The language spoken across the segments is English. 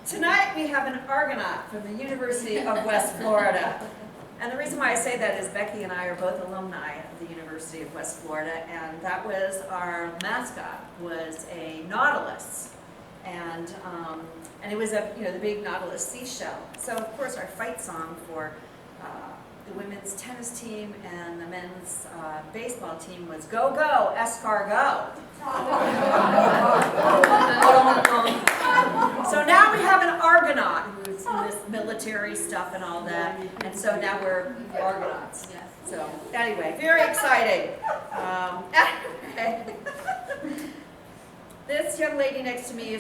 Tonight we have an Argonaut from the University of West Florida. And the reason why I say that is Becky and I are both alumni of the University of West Florida, and that was our mascot, was a nautilus. And it was the big nautilus seashell. So of course our fight song for the women's tennis team and the men's baseball team was "Go Go Escargot." So now we have an Argonaut who's in this military stuff and all that, and so now we're Argonauts. So anyway, very exciting. This young lady next to me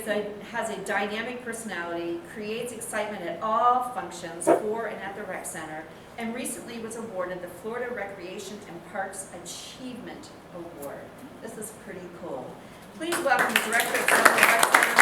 has a dynamic personality, creates excitement at all functions for and at the rec center, and recently was awarded the Florida Recreation and Parks Achievement Award. This is pretty cool. Please welcome the Director of Seminole Rec Center.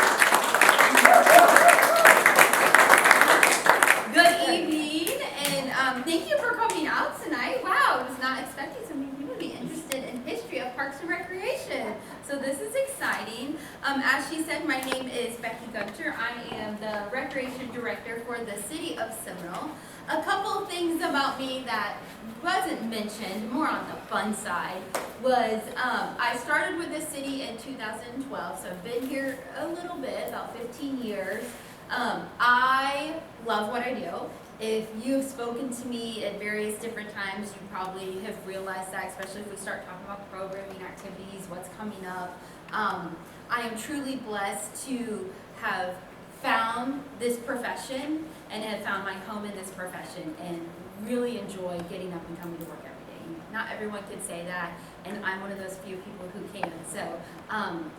Good evening, and thank you for coming out tonight. Wow, I was not expecting so many people to be interested in history of Parks and Recreation. So this is exciting. As she said, my name is Becky Gunter. I am the Recreation Director for the City of Seminole. A couple of things about me that wasn't mentioned, more on the fun side, was I started with the city in 2012, so I've been here a little bit, about 15 years. I love what I do. If you've spoken to me at various different times, you probably have realized that, especially if we start talking about programming, activities, what's coming up. I am truly blessed to have found this profession and have found my home in this profession and really enjoy getting up and coming to work every day. Not everyone could say that, and I'm one of those few people who can. So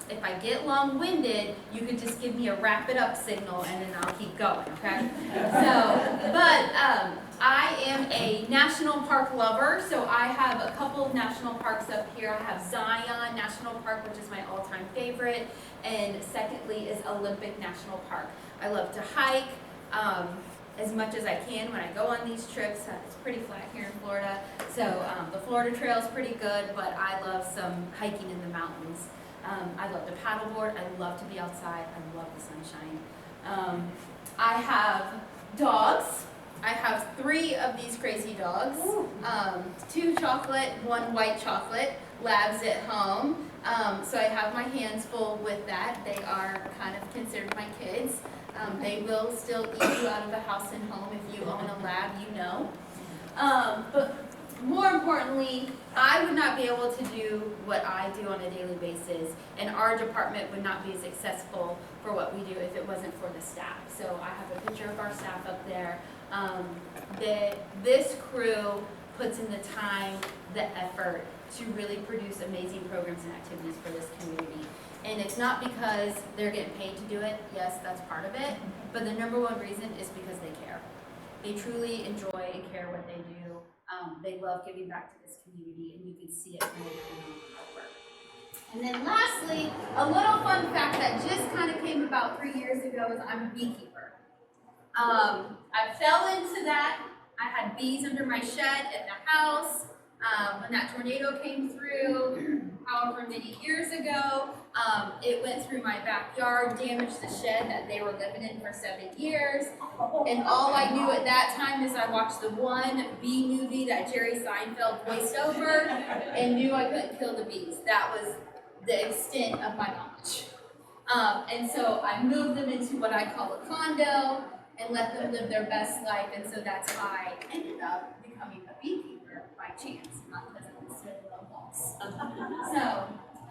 if I get long-winded, you could just give me a wrap it up signal and then I'll keep going, okay? I am a national park lover, so I have a couple of national parks up here. I have Zion National Park, which is my all-time favorite, and secondly is Olympic National Park. I love to hike as much as I can when I go on these trips. It's pretty flat here in Florida, so the Florida Trail is pretty good, but I love some hiking in the mountains. I love to paddleboard. I love to be outside. I love the sunshine. I have dogs. I have 3 of these crazy dogs, 2 chocolate, 1 white chocolate, labs at home. So I have my hands full with that. They are kind of considered my kids. They will still eat you out of a house and home. If you own a lab, you know. But more importantly, I would not be able to do what I do on a daily basis, and our department would not be successful for what we do if it wasn't for the staff. So I have a picture of our staff up there. This crew puts in the time, the effort to really produce amazing programs and activities for this community. And it's not because they're getting paid to do it. Yes, that's part of it. But the #1 reason is because they care. They truly enjoy and care what they do. They love giving back to this community, and you can see it from their work. And then lastly, a little fun fact that just kind of came about 3 years ago is I'm a beekeeper. I fell into that. I had bees under my shed at the house. When that tornado came through, however many years ago, it went through my backyard, damaged the shed that they were living in for 7 years. And all I knew at that time is I watched the one bee movie that Jerry Seinfeld voiced over and knew I couldn't kill the bees. That was the extent of my knowledge. And so I moved them into what I call a condo and let them live their best life. And so that's how I ended up becoming a beekeeper by chance, not because I was a little boss. So,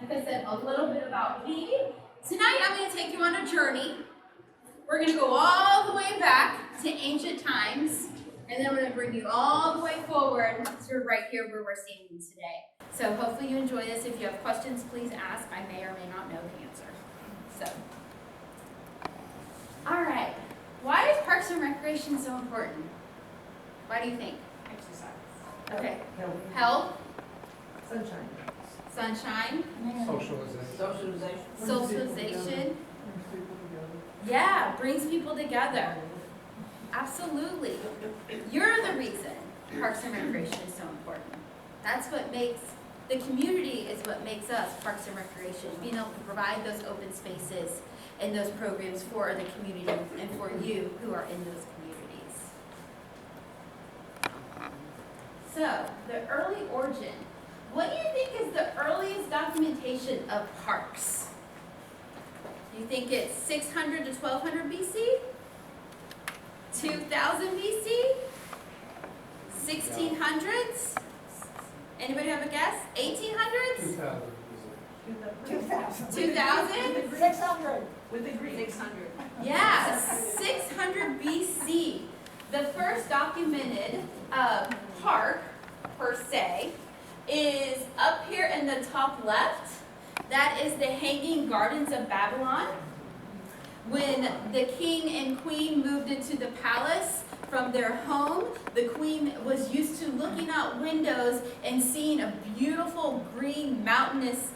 like I said, a little bit about me. Tonight I'm going to take you on a journey. We're going to go all the way back to ancient times, and then we're going to bring you all the way forward to right here where we're standing today. So hopefully you enjoy this. If you have questions, please ask. I may or may not know the answer. So, all right. Why is Parks and Recreation so important? Why do you think? Exercise. Okay. Health. Sunshine. Sunshine. Socialization. Socialization. Yeah, brings people together. Absolutely. You're the reason Parks and Recreation is so important. That's what makes the community is what makes us Parks and Recreation, being able to provide those open spaces and those programs for the community and for you who are in those communities. So, the early origin. What do you think is the earliest documentation of parks? Do you think it's 600 to 1200 BC? 2000 BC? 1600s? Anybody have a guess? 1800s? 2000. 2000? 600. With the Greeks. 600. Yes, 600 BC. The first documented park, per se, is up here in the top left. That is the Hanging Gardens of Babylon. When the king and queen moved into the palace from their home, the queen was used to looking out windows and seeing a beautiful green mountainous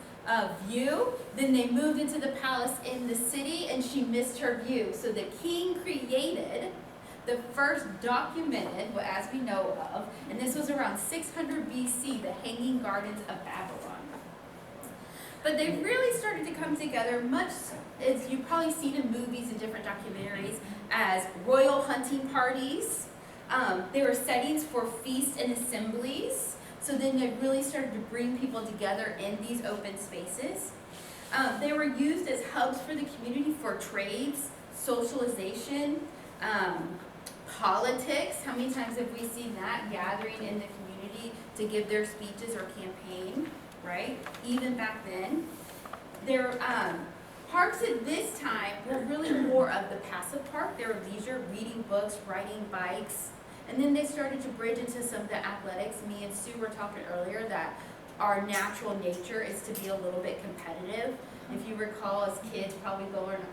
view. Then they moved into the palace in the city and she missed her view. So the king created the first documented, well, as we know of, and this was around 600 BC, the Hanging Gardens of Babylon. But they really started to come together much as you've probably seen in movies and different documentaries as royal hunting parties. They were settings for feasts and assemblies. So then they really started to bring people together in these open spaces. They were used as hubs for the community for trades, socialization, politics. How many times have we seen that gathering in the community to give their speeches or campaign, right? Even back then. Their parks at this time were really more of the passive park. They were leisure, reading books, riding bikes. And then they started to bridge into some of the athletics. Me and Sue were talking earlier that our natural nature is to be a little bit competitive. If you recall as kids probably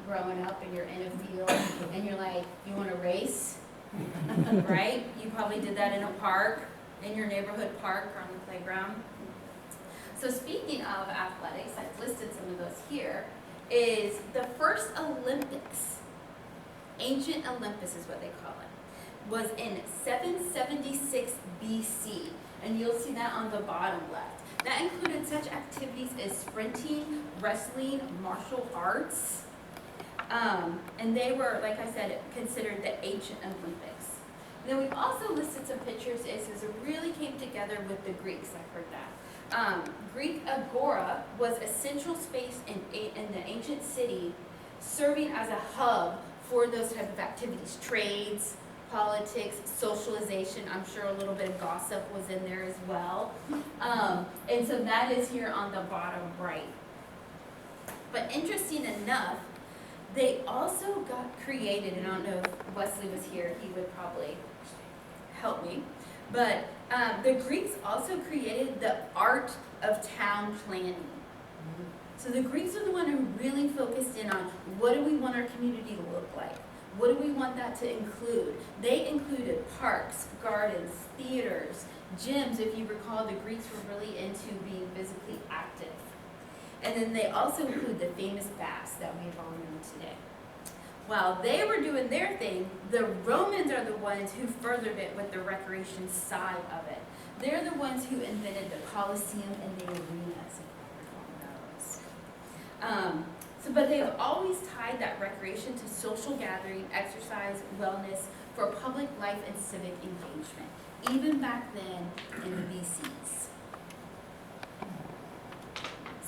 growing up and you're in a field and you're like, you want to race, right? You probably did that in a park, in your neighborhood park or on the playground. So speaking of athletics, I've listed some of those here, is the first Olympics, ancient Olympus is what they call it, was in 776 BC, and you'll see that on the bottom left. That included such activities as sprinting, wrestling, martial arts, and they were, like I said, considered the ancient Olympics. Then we also listed some pictures as it really came together with the Greeks. I've heard that. Greek agora was a central space in the ancient city, serving as a hub for those type of activities, trades, politics, socialization. I'm sure a little bit of gossip was in there as well. And so that is here on the bottom right. But interesting enough, they also got created, and I don't know if Wesley was here, he would probably help me, but the Greeks also created the art of town planning. So the Greeks are the one who really focused in on what do we want our community to look like? What do we want that to include? They included parks, gardens, theaters, gyms. If you recall, the Greeks were really into being physically active. And then they also include the famous baths that we have all known today. While they were doing their thing, the Romans are the ones who furthered it with the recreation side of it. They're the ones who invented the Colosseum and the arenas, if you recall those. But they have always tied that recreation to social gathering, exercise, wellness, for public life and civic engagement, even back then in the BCs.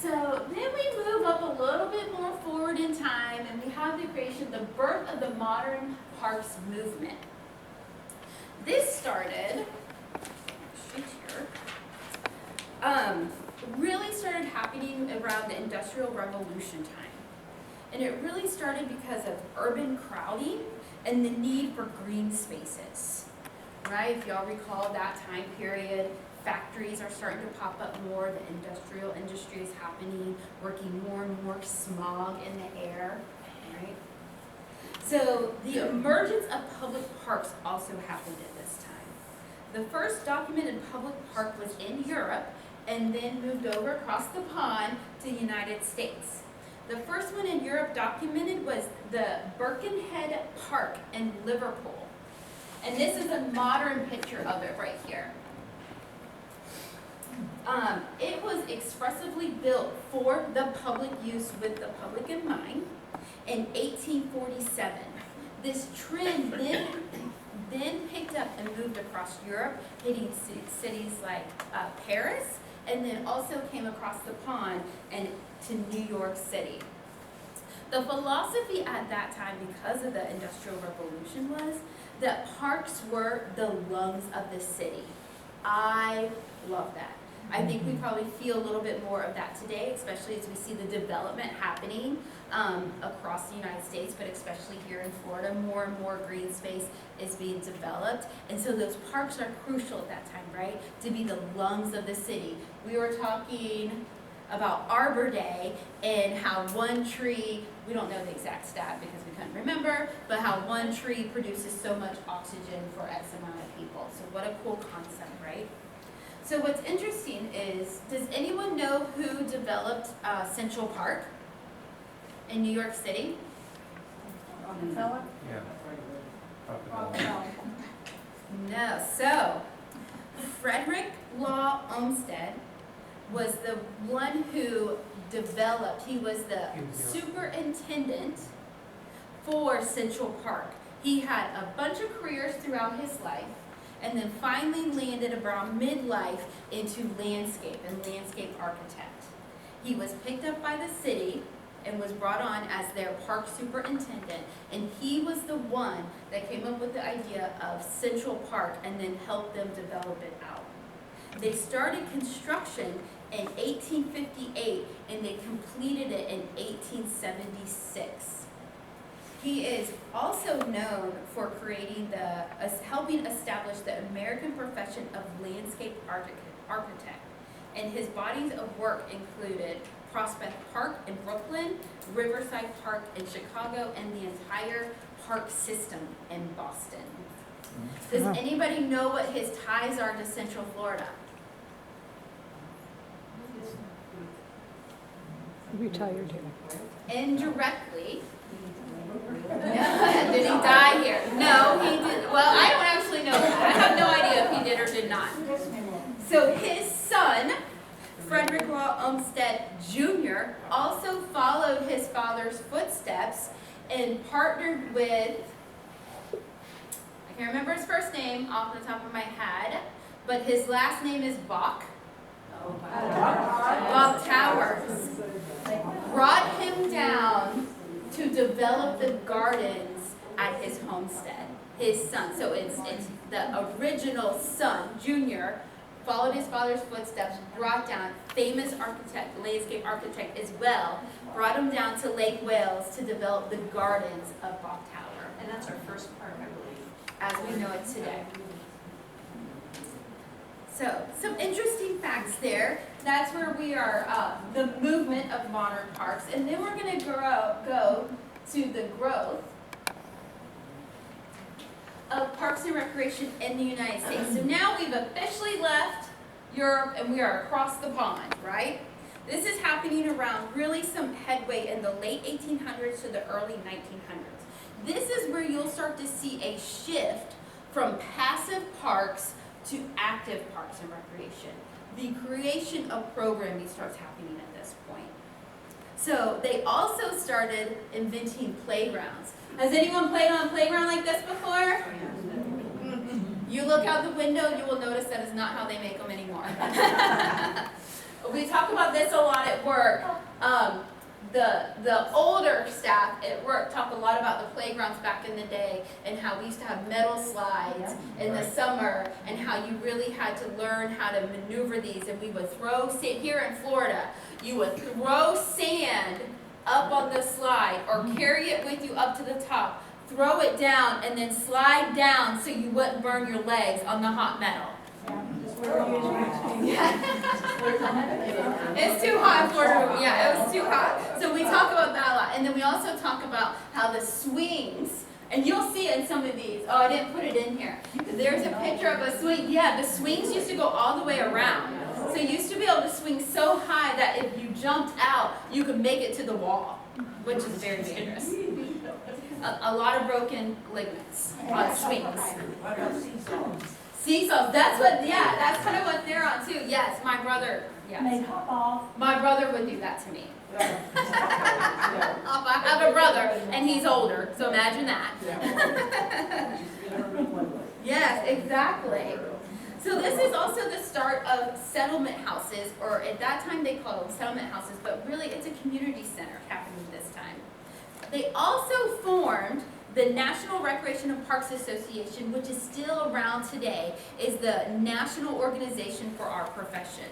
So then we move up a little bit more forward in time and we have the creation, the birth of the modern parks movement. This started, really started happening around the Industrial Revolution time. And it really started because of urban crowding and the need for green spaces, right? If y'all recall that time period, factories are starting to pop up more, the industrial industry is happening, working more and more smog in the air, right? So the emergence of public parks also happened at this time. The first documented public park was in Europe and then moved over across the pond to the United States. The first one in Europe documented was the Birkenhead Park in Liverpool. And this is a modern picture of it right here. It was expressively built for the public use with the public in mind. in 1847. This trend then picked up and moved across Europe, hitting cities like Paris, and then also came across the pond and to New York City. The philosophy at that time, because of the Industrial Revolution, was that parks were the lungs of the city. I love that. I think we probably feel a little bit more of that today, especially as we see the development happening across the United States, but especially here in Florida. More and more green space is being developed. And so those parks are crucial at that time, right? To be the lungs of the city. We were talking about Arbor Day and how one tree, we don't know the exact stat because we couldn't remember, but how one tree produces so much oxygen for X amount of people. So what a cool concept, right? So what's interesting is, does anyone know who developed Central Park in New York City? Rockefeller? Yeah. No. So Frederick Law Olmsted was the one who developed, he was the superintendent for Central Park. He had a bunch of careers throughout his life, and then finally landed around midlife into landscape and landscape architect. He was picked up by the city and was brought on as their park superintendent, and he was the one that came up with the idea of Central Park and then helped them develop it out. They started construction in 1858 and they completed it in 1876. He is also known for creating helping establish the American profession of landscape architect. And his bodies of work included Prospect Park in Brooklyn, Riverside Park in Chicago, and the entire park system in Boston. Does anybody know what his ties are to Central Florida? Retired. Indirectly. Did he die here? No, he didn't. Well, I don't actually know that. I have no idea if he did or did not. So his son, Frederick Law Olmsted Jr., also followed his father's footsteps and partnered with, I can't remember his first name off the top of my head, but his last name is Bach. Bob Towers brought him down to develop the gardens at his homestead. His son, so it's the original son, Junior, followed his father's footsteps, brought down, famous architect, landscape architect as well, brought him down to Lake Wales to develop the gardens of Bach Tower. And that's our first park, I believe. As we know it today. So, some interesting facts there. That's where we are, the movement of modern parks. And then we're going to go to the growth of parks and recreation in the United States. So now we've officially left Europe and we are across the pond, right? This is happening around really some headway in the late 1800s to the early 1900s. This is where you'll start to see a shift from passive parks to active parks and recreation. The creation of programming starts happening at this point. So they also started inventing playgrounds. Has anyone played on a playground like this before? You look out the window, you will notice that is not how they make them anymore. We talk about this a lot at work. The older staff at work talk a lot about the playgrounds back in the day and how we used to have metal slides in the summer and how you really had to learn how to maneuver these. And we would throw sand, here in Florida, you would throw sand up on the slide or carry it with you up to the top, throw it down, and then slide down so you wouldn't burn your legs on the hot metal. It's too hot for it. Yeah, it was too hot. So we talk about that a lot. And then we also talk about how the swings, and you'll see it in some of these. Oh, I didn't put it in here. There's a picture of a swing. Yeah, the swings used to go all the way around. So you used to be able to swing so high that if you jumped out, you could make it to the wall, which is very dangerous. A lot of broken ligaments on swings. Seesaws, that's kind of what they're on too. Yes, my brother Yes. They'd hop off. My brother would do that to me. Yeah. I have a brother, and he's older, so imagine that. Yes, exactly. So this is also the start of settlement houses, or at that time they called them settlement houses, but really it's a community center happening this time. They also formed the National Recreation and Parks Association, which is still around today, is the national organization for our profession.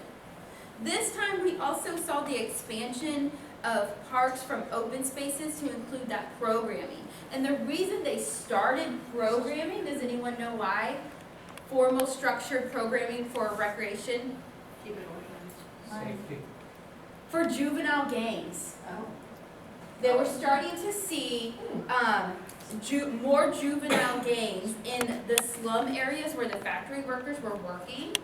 This time we also saw the expansion of parks from open spaces to include that programming. And the reason they started programming, does anyone know why? Formal structured programming for recreation? Keep it organized. Safety. For juvenile gangs. Oh. They were starting to see more juvenile gangs in the slum areas where the factory workers were working.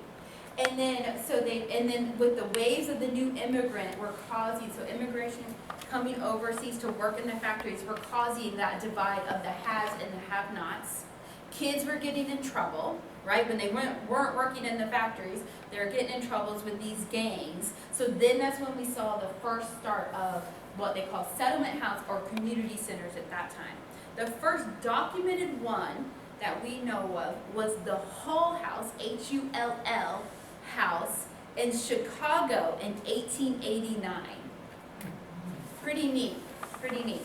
And then with the waves of the new immigrant were causing, so immigration coming overseas to work in the factories were causing that divide of the haves and the have-nots. Kids were getting in trouble, right? When they weren't working in the factories, they were getting in troubles with these gangs. So then that's when we saw the first start of what they call settlement house or community centers at that time. The first documented one that we know of was the Hull House, Hull House, in Chicago in 1889. Pretty neat, pretty neat.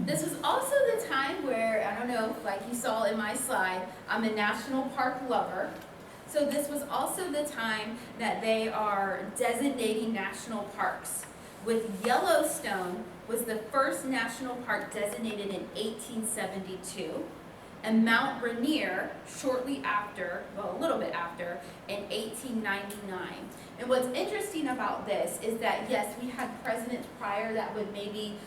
This was also the time where, I don't know, like you saw in my slide, I'm a national park lover. So this was also the time that they are designating national parks. With Yellowstone was the first national park designated in 1872. And Mount Rainier shortly after, well, a little bit after, in 1899. And what's interesting about this is that, yes, we had presidents prior that would maybe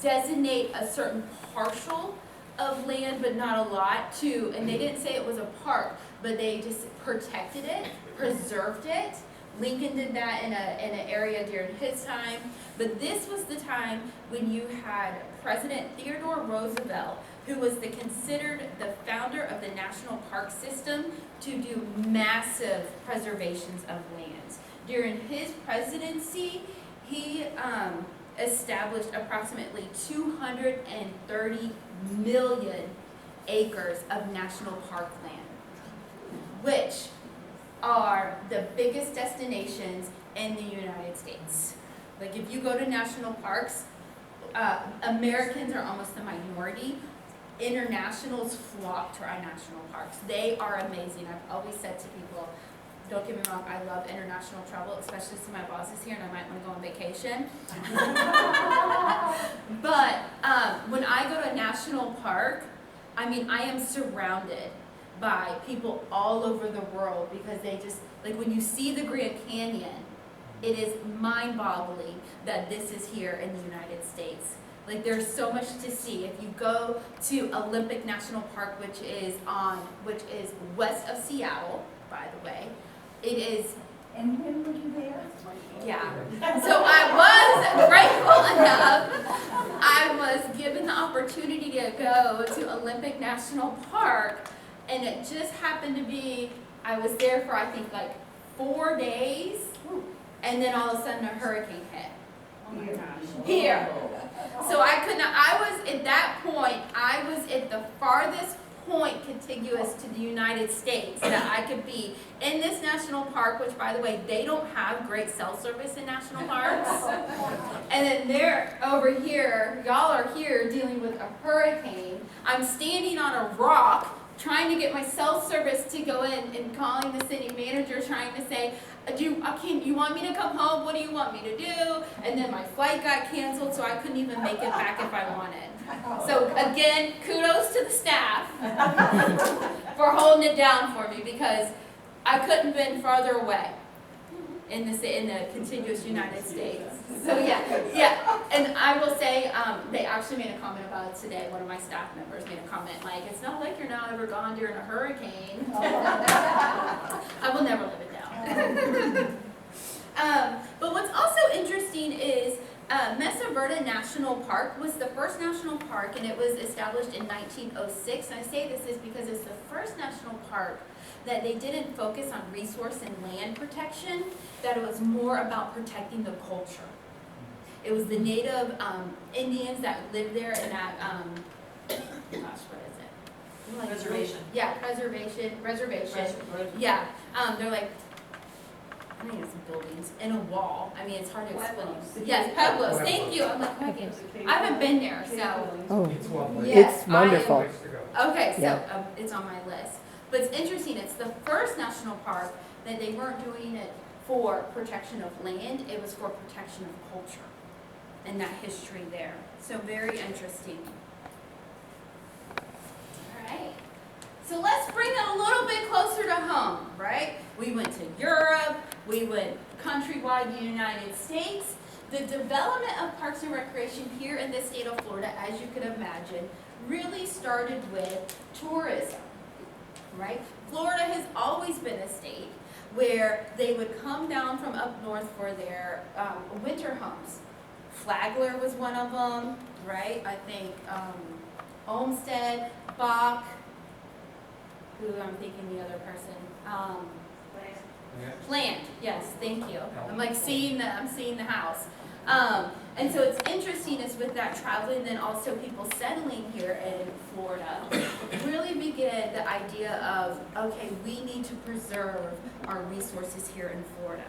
designate a certain parcel of land, but not a lot, too. And they didn't say it was a park, but they just protected it, preserved it. Lincoln did that in an area during his time. But this was the time when you had President Theodore Roosevelt, who was considered the founder of the national park system, to do massive preservations of lands. During his presidency, he established approximately 230 million acres of national park land, which are the biggest destinations in the United States. Like if you go to national parks, Americans are almost the minority. Internationals flock to our national parks. They are amazing. I've always said to people, don't get me wrong, I love international travel, especially since my boss is here and I might want to go on vacation. But when I go to a national park, I mean, I am surrounded by people all over the world because they just, like when you see the Grand Canyon, it is mind-boggling that this is here in the United States. Like there's so much to see. If you go to Olympic National Park, which is west of Seattle, by the way, it is. And when were you there? Yeah. So I was grateful enough. I was given the opportunity to go to Olympic National Park, and it just happened to be, I was there for I think like 4 days, and then all of a sudden a hurricane hit. Oh my gosh. Here. So I was at that point, I was at the farthest point contiguous to the United States that I could be in this national park, which by the way, they don't have great cell service in national parks. And then they're over here, y'all are here dealing with a hurricane. I'm standing on a rock trying to get my cell service to go in and calling the city manager trying to say, you want me to come home? What do you want me to do? And then my flight got canceled, so I couldn't even make it back if I wanted. So again, kudos to the staff for holding it down for me because I couldn't have been farther away in the contiguous United States. So yeah. And I will say, they actually made a comment about it today. One of my staff members made a comment like, it's not like you're now ever gone during a hurricane. I will never live it down. But what's also interesting is Mesa Verde National Park was the first national park, and it was established in 1906. And I say this is because it's the first national park that they didn't focus on resource and land protection, that it was more about protecting the culture. It was the native Indians that lived there in that, gosh, what is it? Like, Reservation. Yeah, reservation. Yeah, they're like, I mean, it's buildings and a wall. I mean, it's hard to explain. Pueblos. Yes, Pueblos, thank you. I'm like, okay. I haven't been there, so. Oh, It's lovely. Yes, it's wonderful. Place to go. Okay, so Yeah. it's on my list. But it's interesting, it's the first national park that they weren't doing it for protection of land, it was for protection of culture and that history there. So very interesting. All right. So let's bring it a little bit closer to home, right? We went to Europe, we went countrywide United States. The development of parks and recreation here in the state of Florida, as you could imagine, really started with tourism, right? Florida has always been a state where they would come down from up north for their winter homes. Flagler was one of them, right? I think Olmsted, Bach, who I'm thinking the other person, Yeah. Plant, yes, thank you. I'm like seeing the house. And so it's interesting is with that traveling, then also people settling here in Florida, really began the idea of, okay, we need to preserve our resources here in Florida.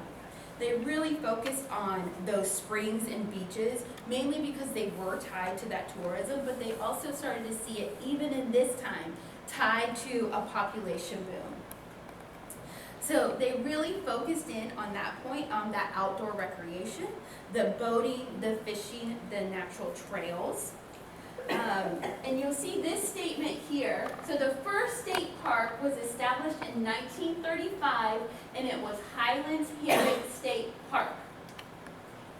They really focused on those springs and beaches, mainly because they were tied to that tourism, but they also started to see it, even in this time, tied to a population boom. So they really focused in on that point, on that outdoor recreation, the boating, the fishing, the natural trails. And you'll see this statement here. So the first state park was established in 1935, and it was Highlands Hammock State Park.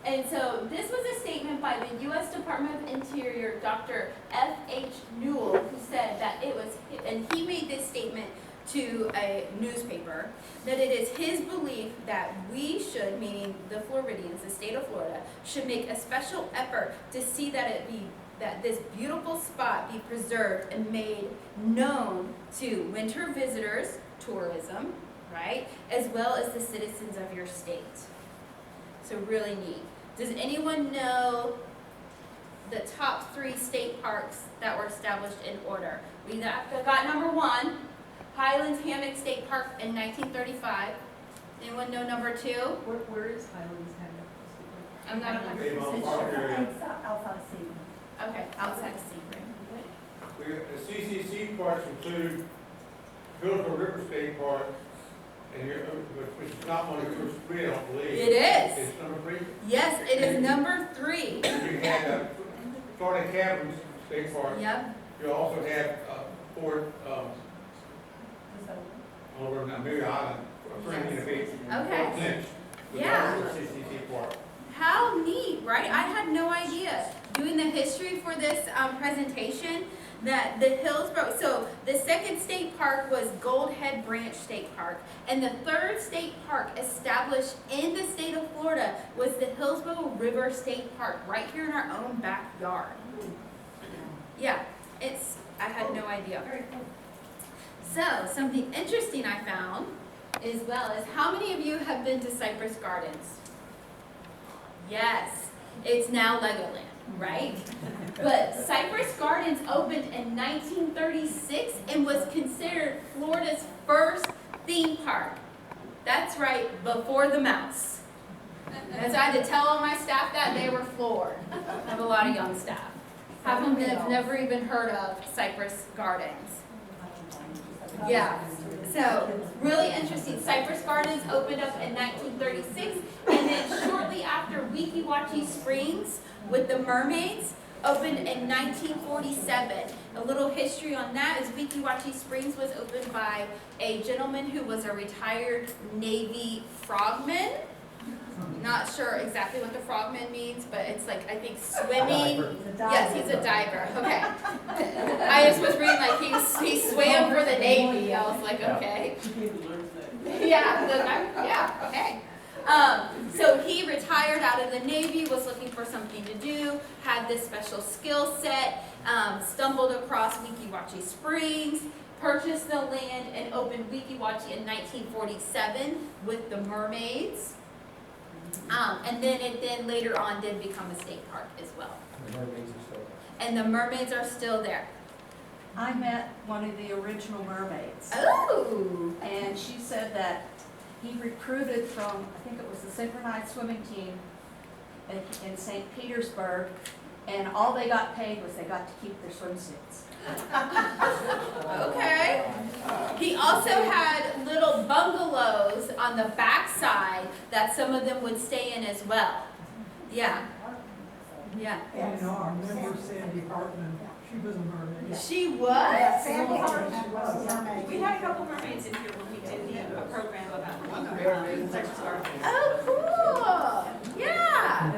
And so this was a statement by the U.S. Department of Interior, Dr. F.H. Newell, who said that it was, and he made this statement to a newspaper, that it is his belief that we should, meaning the Floridians, the state of Florida, should make a special effort to see that that this beautiful spot be preserved and made known to winter visitors, tourism, right, as well as the citizens of your state. So really neat. Does anyone know the top 3 state parks that were established in order? We got number 1. Highlands Hammock State Park in 1935. Anyone know number 2? Where is Highlands Hammock? I'm not a Avon Park area. It's outside of Seminole. Okay, outside of Sebring. The CCC parks include Hillsborough River State Park, and which is not one of the first 3, I don't believe. It is. It's number 3. Yes, it is number 3. You had Florida Caverns State Park. Yep. You also have Fort, over in Amelia Island, Fernandina Beach. Okay. Fort Lynch, was Yeah. also CCC Park. How neat, right? I had no idea. Doing the history for this presentation, that the Hillsborough, so the second state park was Gold Head Branch State Park, and the third state park established in the state of Florida was the Hillsborough River State Park, right here in our own backyard. Yeah, I had no idea. So, something interesting I found, as well, is how many of you have been to Cypress Gardens? Yes, it's now Legoland, right? But Cypress Gardens opened in 1936 and was considered Florida's first theme park. That's right, before the mouse. As I had to tell all my staff that, they were floored. I have a lot of young staff. Half of them have never even heard of Cypress Gardens. Yeah, so really interesting. Cypress Gardens opened up in 1936, and then shortly after Weeki Wachee Springs with the mermaids opened in 1947. A little history on that is Weeki Wachee Springs was opened by a gentleman who was a retired Navy frogman. Not sure exactly what the frogman means, but it's like, I think swimming. Yes, he's a diver. Okay. I just was reading like he swam for the Navy. I was like, okay. Yeah, okay. So he retired out of the Navy, was looking for something to do, had this special skill set, stumbled across Weeki Wachee Springs, purchased the land, and opened Weeki Wachee in 1947 with the mermaids. And then it then later on did become a state park as well. The mermaids are still And the mermaids are still there. I met one of the original mermaids, Oh! and she said that he recruited from, I think it was the synchronized swimming team in St. Petersburg, and all they got paid was they got to keep their swimsuits. Okay. He also had little bungalows on the backside that some of them would stay in as well. Yeah. Yeah. And our member Sandy Hartman, she was a mermaid. She was? Sandy Hartman was a mermaid. We had a couple mermaids in here when we did the program about sex starfish. Oh, cool. Yeah.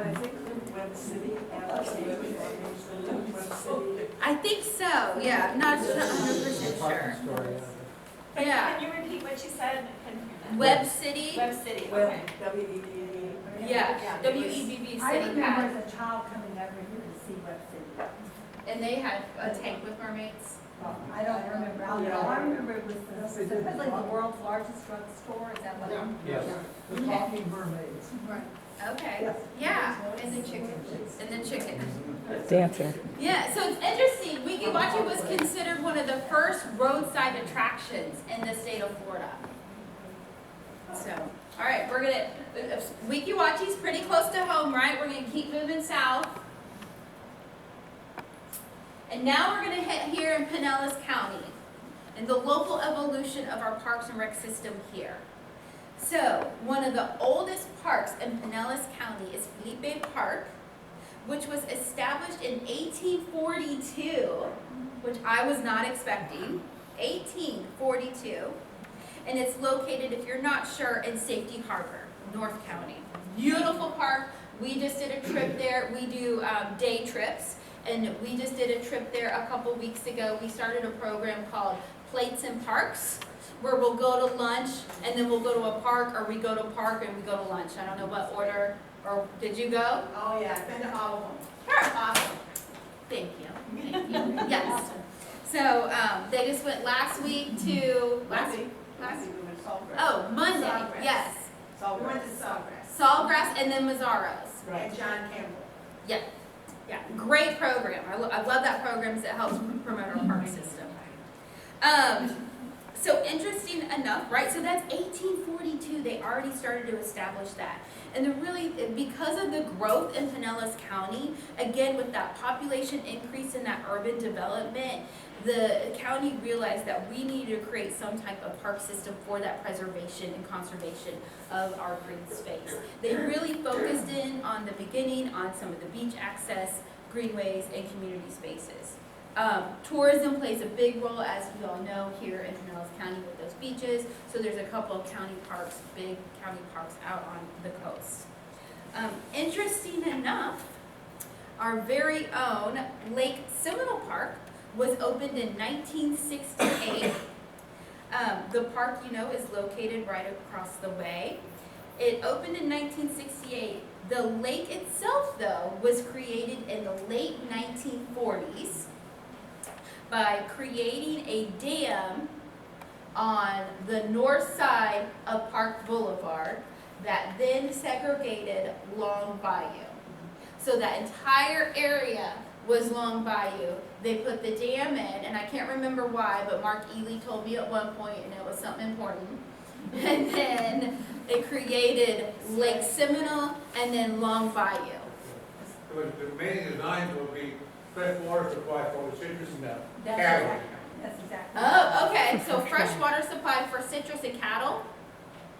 I think so. Yeah. Not 100% sure. story. Yeah. Can you repeat what you said? I couldn't hear that. Web City. Web City, okay. Yeah. WEBB I City remember had. as a child coming over here to see Web City. And they had a tank with mermaids. I don't remember, I remember it was supposedly the world's largest drugstore, is that what? Yes. The talking mermaids. Okay. Yeah. And the chicken. And the chicken. Dancing. Yeah, so it's interesting. Weeki Wachee was considered one of the first roadside attractions in the state of Florida. So, all right, we're gonna, Weeki Wachee's pretty close to home, right? We're gonna keep moving south. And now we're gonna hit here in Pinellas County and the local evolution of our Parks and Rec system here. So, one of the oldest parks in Pinellas County is Felipe Park, which was established in 1842, which I was not expecting, 1842. And it's located, if you're not sure, in Safety Harbor, North County. Beautiful park. We just did a trip there. We do day trips, and we just did a trip there a couple weeks ago. We started a program called Plates and Parks, where we'll go to lunch, and then we'll go to a park, or we go to a park and we go to lunch. I don't know what order, or did you go? Oh, yeah, I've been to all of them. Sure. Awesome. Thank you. Thank you. Yes. So they just went last week to last. Oh, Monday. Sawgrass. Yes. We went to Sawgrass. Sawgrass and then Mazzaro's. And John Campbell. Yeah. Yeah. Great program. I love that program because it helps promote our park system. So interesting enough, right? So that's 1842. They already started to establish that. And they're really, because of the growth in Pinellas County, again, with that population increase in that urban development, the county realized that we needed to create some type of park system for that preservation and conservation of our green space. They really focused in on the beginning on some of the beach access, greenways, and community spaces. Tourism plays a big role, as you all know, here in Pinellas County with those beaches. So there's a couple of county parks, big county parks out on the coast. Interesting enough, our very own Lake Seminole Park was opened in 1968. The park, you know, is located right across the way. It opened in 1968. The lake itself, though, was created in the late 1940s by creating a dam on the north side of Park Boulevard that then segregated Long Bayou. So that entire area was Long Bayou. They put the dam in, and I can't remember why, but Mark Ely told me at one point, and it was something important. And then it created Lake Seminole and then Long Bayou. The main designs will be fresh water supply for the citrus and That's cattle. That's exactly. Oh, okay, so fresh water supply for citrus and cattle?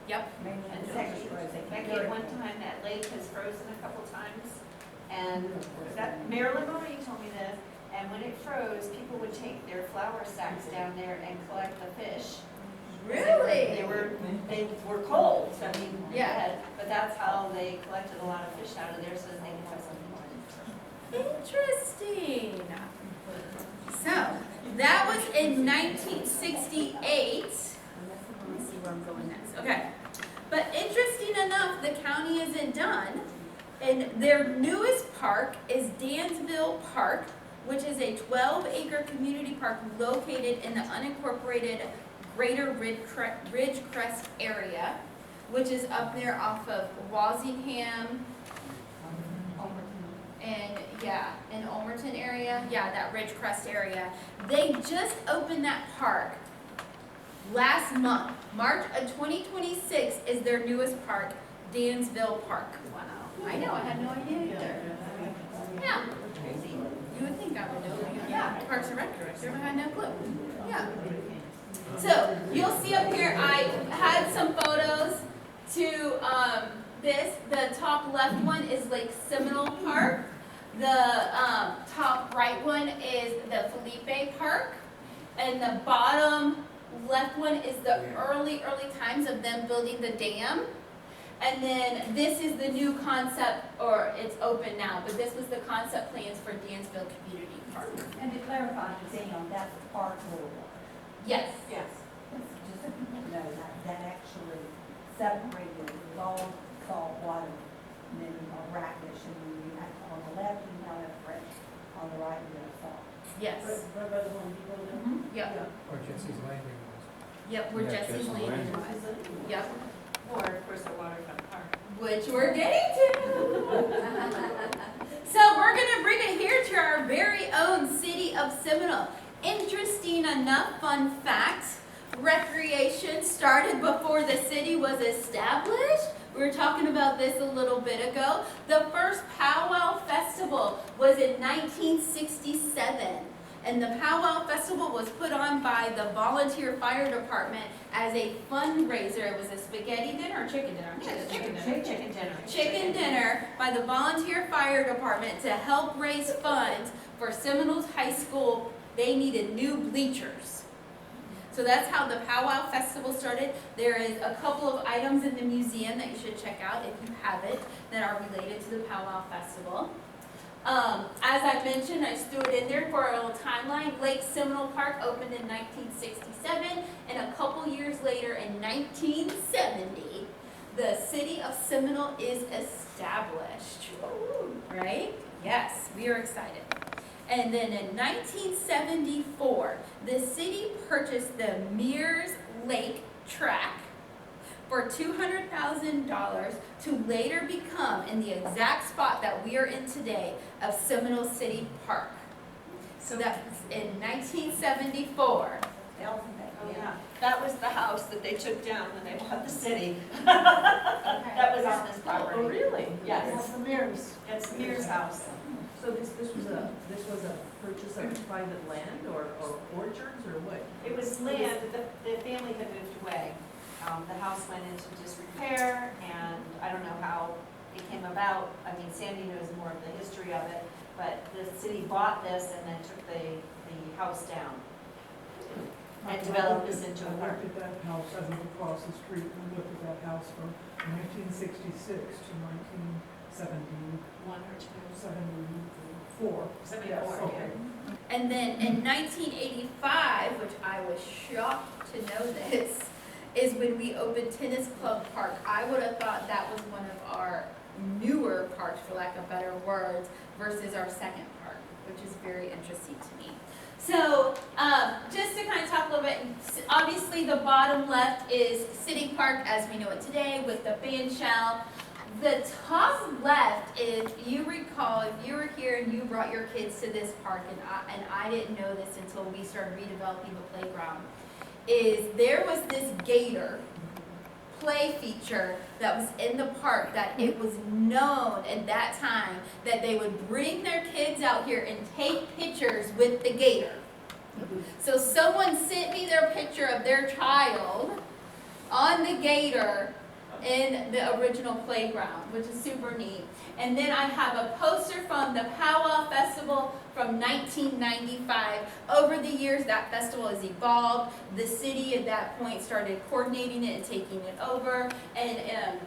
Yep. And Texas was a Becky, at one time, that lake has frozen a couple times, and was that Marilyn Monroe, you told me this, and when it froze, people would take their flour sacks down there and collect the fish. Really? They were cold, so I mean, Yeah. dead, but that's how they collected a lot of fish out of there, so that they could have something. Interesting. So, that was in 1968. Let me see where I'm going next. Okay. But interesting enough, the county is isn't done. And their newest park is Dansville Park, which is a 12-acre community park located in the unincorporated Greater Ridgecrest area, which is up there off of Walsingham and in Ulmerton area, that Ridgecrest area. They just opened that park last month. March of 2026 is their newest park, Dansville Park. Wow. I know, I had no idea either. Yeah. You would think I would know. Yeah, Parks and Rec Director, but I had no clue. Yeah. So, you'll see up here, I had some photos to the top left one is Lake Seminole Park. The top right one is the Felipe Park. And the bottom left one is the early times of them building the dam. And then this is the new concept, or it's open now, but this was the concept plans for Dansville Community Park. And to clarify, Sam, that's Park Boulevard. Yes. Yes. Just so people know that actually separated the old salt water and then Rapish, and then you have on the left, you have fresh, on the right, you have salt. Yes. Yep. Or Jesse's Landing was. Yep, where Yeah, Jesse's Jesse's Landing Landing. was. Yep. Or, of course, the waterfront park. Which we're getting to. So we're gonna bring it here to our very own city of Seminole. Interesting enough, fun fact, recreation started before the city was established. We were talking about this a little bit ago. The first powwow festival was in 1967. And the powwow festival was put on by the volunteer fire department as a fundraiser. It was a spaghetti dinner or chicken dinner? Chicken dinner. Chicken dinner by the volunteer fire department to help raise funds for Seminoles High School. They needed new bleachers. So that's how the powwow festival started. There is a couple of items in the museum that you should check out if you haven't that are related to the powwow festival. As I mentioned, I just threw it in there for a little timeline. Lake Seminole Park opened in 1967, and a couple years later, in 1970, the city of Seminole is established. Right? Yes, we are excited. And then in 1974, the city purchased the Mears Lake Track for $200,000 to later become, in the exact spot that we are in today, of Seminole City Park. So that was in 1974. Oh, yeah. That was the house that they took down when they bought the city. That was on this property. Oh, really? Yes. That's the Mears. It's Mears' house. So this was a purchase of private land or orchards or what? It was land, the family had moved away. The house went into disrepair, and I don't know how it came about. I mean, Sandy knows more of the history of it, but the city bought this and then took the house down and developed this into a park. I looked at that house, I lived across the street, and I looked at that house from 1966 to 1971 One or two. 74. 74, Yes, yeah. okay. And then in 1985, which I was shocked to know this, is when we opened Tennis Club Park. I would have thought that was one of our newer parks, for lack of better words, versus our second park, which is very interesting to me. So, just to kind of talk a little bit, obviously the bottom left is City Park as we know it today with the fan shell. The top left, if you recall, if you were here and you brought your kids to this park, and I didn't know this until we started redeveloping the playground, is there was this gator play feature that was in the park that it was known at that time that they would bring their kids out here and take pictures with the gator. So someone sent me their picture of their child on the gator in the original playground, which is super neat. And then I have a poster from the Powwow Festival from 1995. Over the years, that festival has evolved. The city at that point started coordinating it and taking it over, and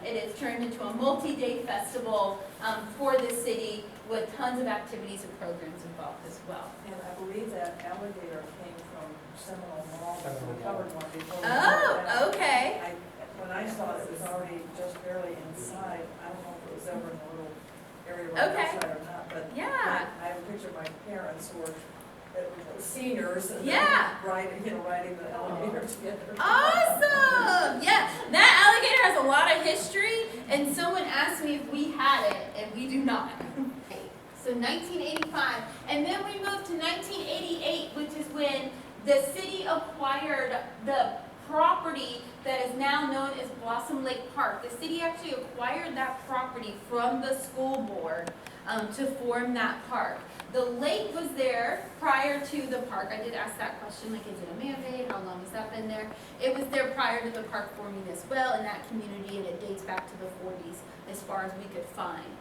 it has turned into a multi-day festival for the city with tons of activities and programs involved as well. And I believe that alligator came from Seminole Mall, Seminole we covered one before. Oh, okay. When when I saw it, it was already just barely inside. I don't know if it was over in the little area right Okay. outside or not, but Yeah. I have a picture of my parents who were seniors and Yeah. riding the elevator together. Awesome! Yeah, that alligator has a lot of history, and someone asked me if we had it, and we do not. So 1985, and then we moved to 1988, which is when the city acquired the property that is now known as Blossom Lake Park. The city actually acquired that property from the school board to form that park. The lake was there prior to the park. I did ask that question, like, is it a man-made? How long has that been there? It was there prior to the park forming as well in that community, and it dates back to the 40s as far as we could find.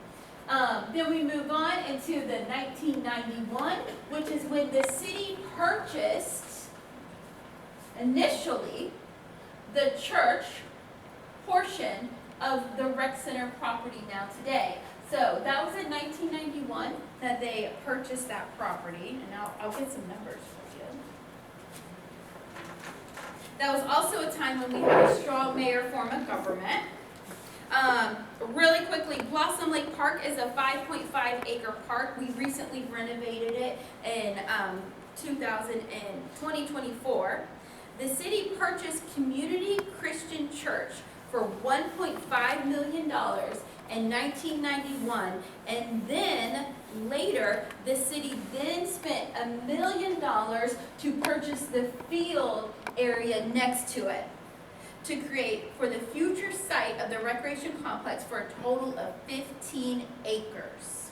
Then we move on into the 1991, which is when the city purchased, initially, the church portion of the rec center property now today. So that was in 1991 that they purchased that property, and I'll get some numbers for you. That was also a time when we had a strong mayor form of government. Really quickly, Blossom Lake Park is a 5.5 acre park. We recently renovated it in 2024. The city purchased Community Christian Church for $1.5 million in 1991, and then later the city then spent $1 million to purchase the field area next to it to create for the future site of the recreation complex for a total of 15 acres.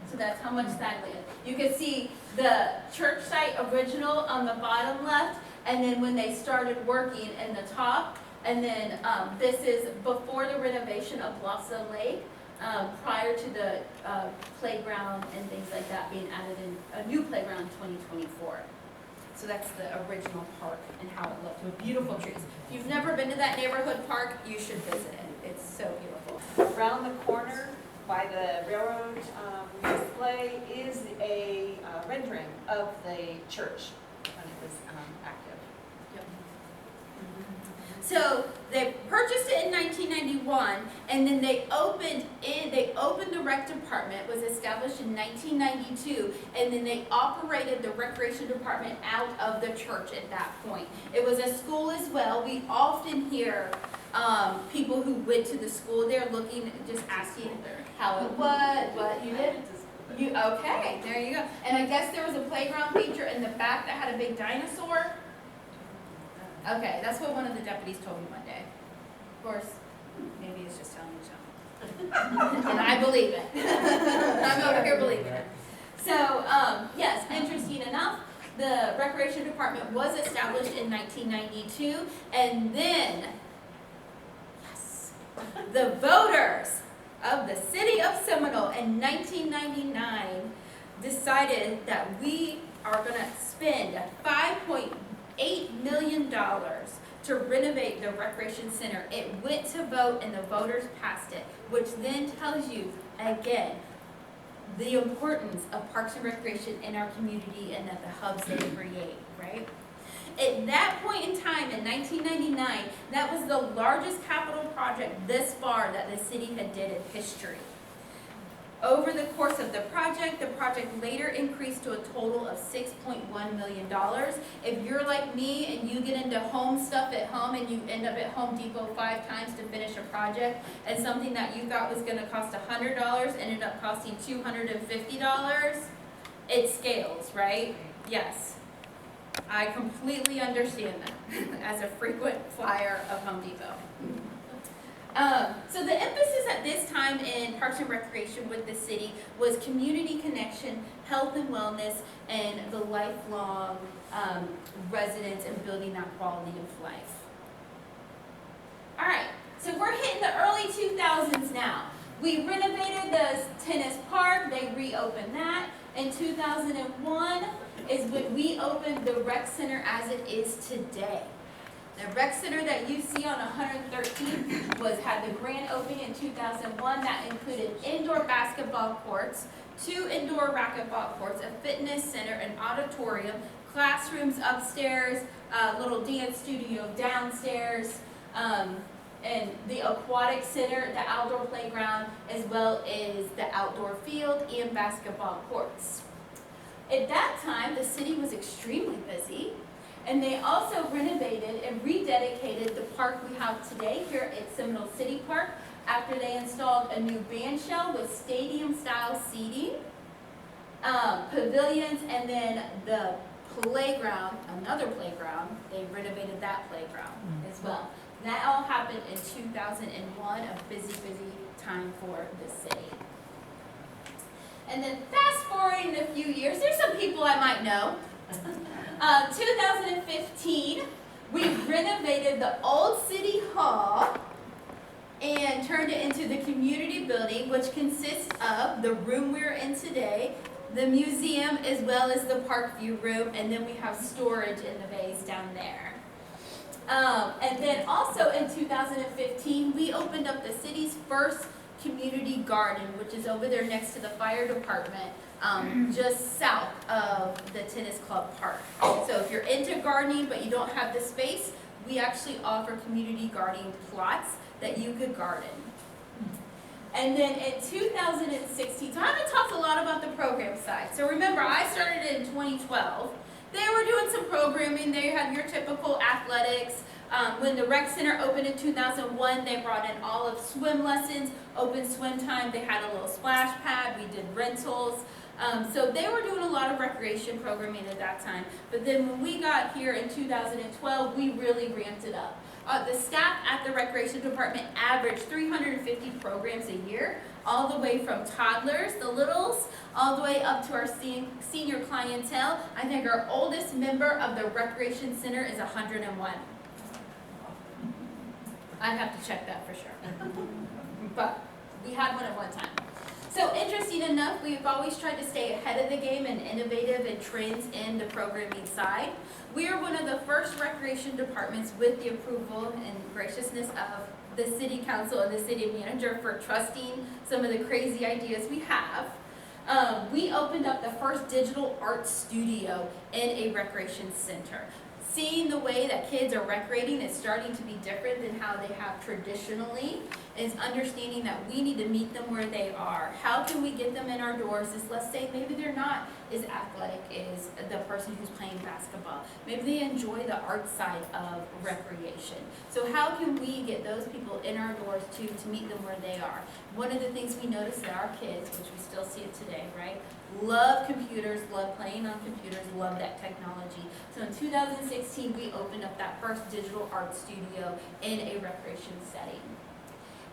So that's how much that land. You can see the church site original on the bottom left, and then when they started working in the top, and then this is before the renovation of Blossom Lake, prior to the playground and things like that being added in, a new playground in 2024. So that's the original park and how it looked with beautiful trees. If you've never been to that neighborhood park, you should visit it. It's so beautiful. Around the corner by the railroad display is a rendering of the church when it was active. So they purchased it in 1991, and then they opened the rec department, was established in 1992, and then they operated the recreation department out of the church at that point. It was a school as well. We often hear people who went to the school there looking, just asking how it was, what you did. Okay, there you go. And I guess there was a playground feature in the back that had a big dinosaur. Okay, that's what one of the deputies told me one day. Of course, maybe it's just telling me something. And I believe it. I'm over here believing it. So, yes, interesting enough, the recreation department was established in 1992, and then, yes, the voters of the city of Seminole in 1999 decided that we are going to spend $5.8 million to renovate the recreation center. It went to vote and the voters passed it, which then tells you, again, the importance of parks and recreation in our community and that the hubs they create, right? At that point in time, in 1999, that was the largest capital project this far that the city had did in history. Over the course of the project later increased to a total of $6.1 million. If you're like me and you get into home stuff at home and you end up at Home Depot 5 times to finish a project, and something that you thought was going to cost $100 ended up costing $250, it scales, right? Yes. I completely understand that as a frequent flyer of Home Depot. So the emphasis at this time in Parks and Recreation with the city was community connection, health and wellness, and the lifelong residents and building that quality of life. All right, so we're hitting the early 2000s now. We renovated the tennis park, they reopened that. In 2001 is when we opened the rec center as it is today. The rec center that you see on 113th had the grand opening in 2001. That included indoor basketball courts, 2 indoor racquetball courts, a fitness center, an auditorium, classrooms upstairs, a little dance studio downstairs. and the aquatic center, the outdoor playground, as well as the outdoor field and basketball courts. At that time, the city was extremely busy, and they also renovated and rededicated the park we have today here at Seminole City Park after they installed a new band shell with stadium-style seating, pavilions, and then the playground, another playground, they renovated that playground as well. That all happened in 2001, a busy, busy time for the city. And then fast forwarding a few years, there's some people I might know. 2015, we renovated the old city hall and turned it into the community building, which consists of the room we're in today, the museum, as well as the park view room, and then we have storage in the bays down there. And then also in 2015, we opened up the city's first community garden, which is over there next to the fire department, just south of the tennis club park. So if you're into gardening but you don't have the space, we actually offer community gardening plots that you could garden. And then in 2016, so I haven't talked a lot about the program side. So remember, I started in 2012. They were doing some programming. They had your typical athletics. When the rec center opened in 2001, they brought in all of swim lessons, open swim time. They had a little splash pad. We did rentals. So they were doing a lot of recreation programming at that time. But then when we got here in 2012, we really ramped it up. The staff at the recreation department averaged 350 programs a year, all the way from toddlers, the littles, all the way up to our senior clientele. I think our oldest member of the recreation center is 101. I'd have to check that for sure. But we had one at one time. So interesting enough, we've always tried to stay ahead of the game and innovative and trends in the programming side. We are one of the first recreation departments with the approval and graciousness of the city council and the city manager for trusting some of the crazy ideas we have. We opened up the first digital art studio in a recreation center. Seeing the way that kids are recreating is starting to be different than how they have traditionally, is understanding that we need to meet them where they are. How can we get them in our doors? Is, let's say maybe they're not as athletic as the person who's playing basketball. Maybe they enjoy the art side of recreation. So how can we get those people in our doors too, to meet them where they are? One of the things we noticed that our kids, which we still see it today, right? Love computers, love playing on computers, love that technology. So in 2016, we opened up that first digital art studio in a recreation setting.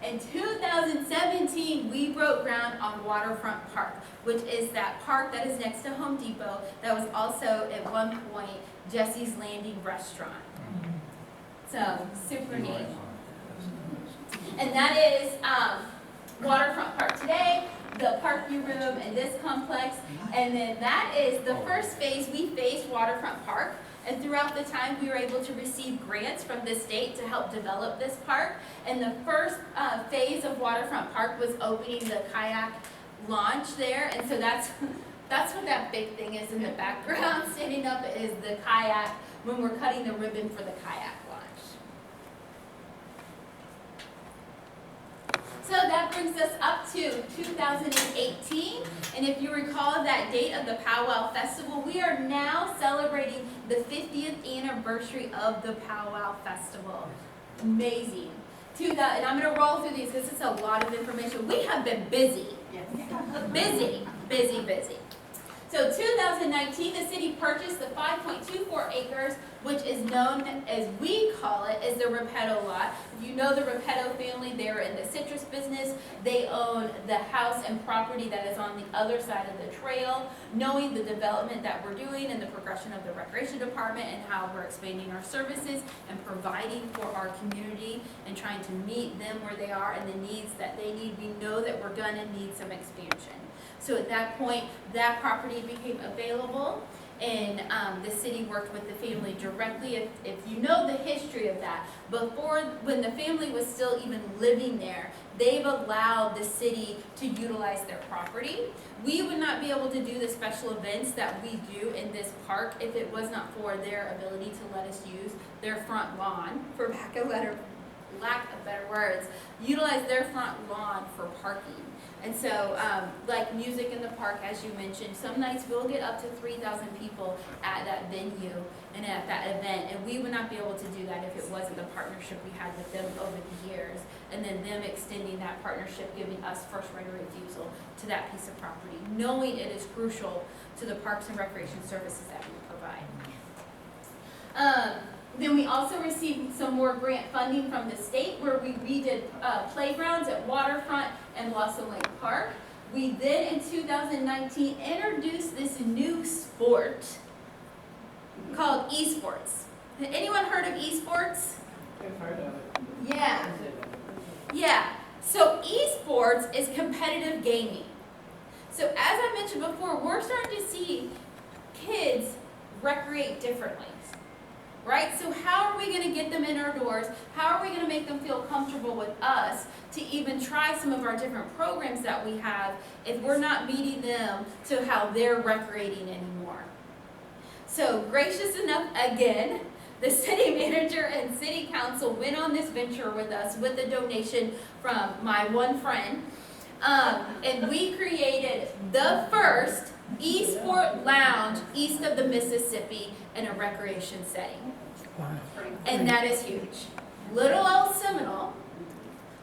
In 2017, we broke ground on Waterfront Park, which is that park that is next to Home Depot that was also at one point Jesse's Landing Restaurant. So super neat. And that is Waterfront Park today, the Parkview Room and this complex. And then that is the first phase. We phased Waterfront Park. And throughout the time, we were able to receive grants from the state to help develop this park. And the first phase of Waterfront Park was opening the kayak launch there. And so that's what that big thing is in the background. Standing up is the kayak when we're cutting the ribbon for the kayak launch. So that brings us up to 2018, and if you recall that date of the Powwow Festival, we are now celebrating the 50th anniversary of the Powwow Festival. Amazing. And I'm going to roll through these because it's a lot of information. We have been busy. Busy. So 2019, the city purchased the 5.24 acres, which is known as, we call it, as the Repetto lot. If you know the Repetto family, they're in the citrus business. They own the house and property that is on the other side of the trail. Knowing the development that we're doing and the progression of the recreation department and how we're expanding our services and providing for our community and trying to meet them where they are and the needs that they need, we know that we're gonna need some expansion. So at that point, that property became available, and the city worked with the family directly. If you know the history of that, before, when the family was still even living there, they've allowed the city to utilize their property. We would not be able to do the special events that we do in this park if it was not for their ability to let us use their front lawn, for lack of better lack of better words, utilize their front lawn for parking. And so, like music in the park, as you mentioned, some nights we'll get up to 3,000 people at that venue and at that event, and we would not be able to do that if it wasn't the partnership we had with them over the years, and then them extending that partnership, giving us first right of refusal to that piece of property, knowing it is crucial to the parks and recreation services that we provide. Then we also received some more grant funding from the state where we redid playgrounds at Waterfront and Blossom Lake Park. We then in 2019 introduced this new sport called esports. Anyone heard of esports? I've heard of it. Yeah. Yeah. So esports is competitive gaming. So as I mentioned before, we're starting to see kids recreate differently. Right? So how are we going to get them in our doors? How are we going to make them feel comfortable with us to even try some of our different programs that we have if we're not meeting them to how they're recreating anymore? So gracious enough, again, the city manager and city council went on this venture with us with a donation from my one friend. And we created the first esport lounge east of the Mississippi in a recreation setting. And that is huge. Little old Seminole